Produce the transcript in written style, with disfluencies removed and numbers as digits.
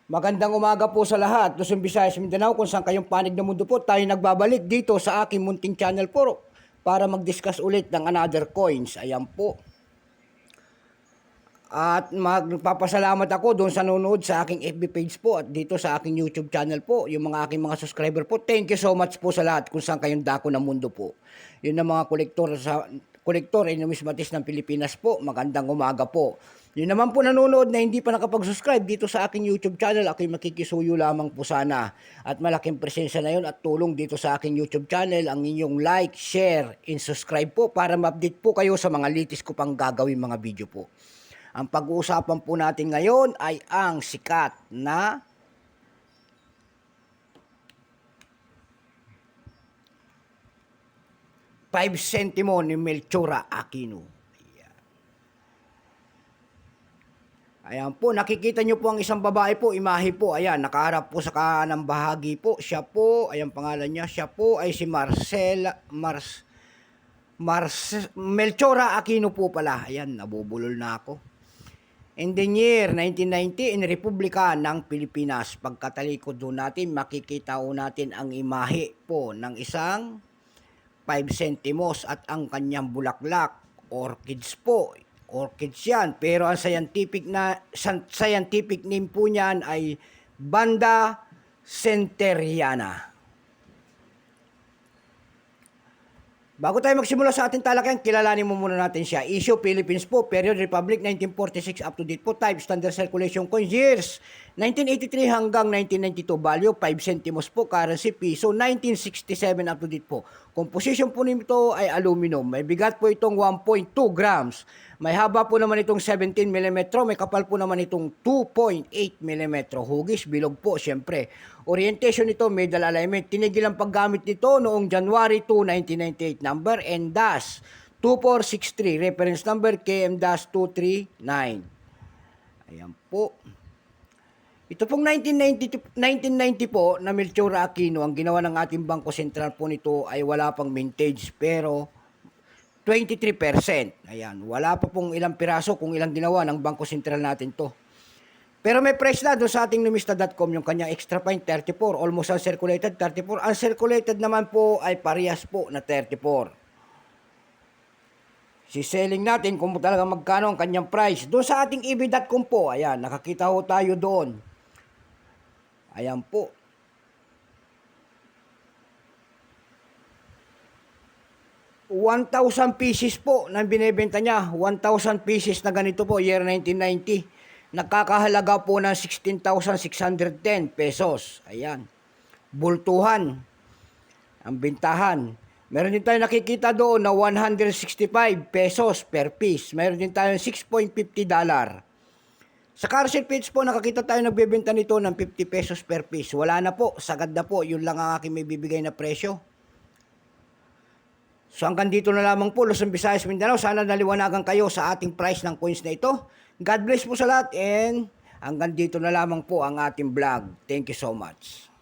Magandang umaga po sa lahat. Luzon, Visayas, Mindanao, kung saan kayong panig ng mundo po, tayo nagbabalik dito sa aking munting channel po para mag-discuss ulit ng another coins. Ayan po. At magpapasalamat ako doon sa nanonood sa aking FB page po at dito sa aking YouTube channel po, yung mga aking mga subscriber po. Thank you so much po sa lahat kung saan kayong dako ng mundo po. Yun ang mga kolektor and numismatis ng Pilipinas po. Magandang umaga po. Yun naman po nanonood na hindi pa nakapag-subscribe dito sa aking YouTube channel, aking makikisuyo lamang po sana. At malaking presensya na yun at tulong dito sa aking YouTube channel ang inyong like, share, and subscribe po para ma-update po kayo sa mga latest ko pang gagawin mga video po. Ang pag-uusapan po natin ngayon ay ang sikat na ₱5 centimo ni Melchora Aquino. Ayan po, nakikita nyo po ang isang babae po, imahe po, ayan, nakaharap po sa kanang bahagi po. Siya po, ayan pangalan niya, siya po ay si Melchora Aquino po pala. Ayan, nabubulol na ako. In the year 1990, in Republika ng Pilipinas, pagkatalikod doon natin, makikita po natin ang imahe po ng isang 5 centimos at ang kanyang bulaklak, orchids po. Orchids yan, pero ang scientific name po niyan ay Vanda centeriana. Bago tayo magsimula sa ating talakayan, kilalanin mo muna natin siya. Issue, Philippines po. Period, Republic, 1946 up to date po. Type, standard circulation coins. Years, 1983 hanggang 1992. Value, 5 centimos po. Currency, piso, 1967 up to date po. Composition po nito ay aluminum. May bigat po itong 1.2 grams. May haba po naman itong 17 mm. May kapal po naman itong 2.8 mm. Hugis, bilog po, syempre. Orientation nito, middle alignment. Tinigil ang paggamit nito noong January 2, 1998. Number N-2463. Reference number KM-239. Ayan po. Ito pong 1990 po na Melchora Aquino, ang ginawa ng ating Bangko Sentral po nito ay wala pang mintage pero 23%. Ayan, wala pa pong ilang piraso kung ilang ginawa ng Bangko Sentral natin to. Pero may price na doon sa ating numista.com yung kanya extra fine 34, almost uncirculated 34. Uncirculated naman po ay parehas po na 34. Si-selling natin kung talaga magkano ang kanyang price. Doon sa ating eb.com po, ayan, nakakita ho tayo doon. Ayan po. ₱1,000 pieces po na binebenta niya. 1,000 pieces na ganito po, year 1990. Nakakahalaga po ng 16,610 pesos. Ayan. Bultuhan. Ang bintahan. Meron din tayo nakikita doon na 165 pesos per piece. Meron din tayo $6.50. Sa carousel page po, nakakita tayo nagbebenta nito ng 50 pesos per piece. Wala na po. Sagad na po. Yun lang ang aking may bibigay na presyo. So hanggang dito na lamang po, Luzon, Visayas, Mindanao. Sana naliwanagan kayo sa ating price ng coins na ito. God bless po sa lahat and hanggang dito na lamang po ang ating vlog. Thank you so much.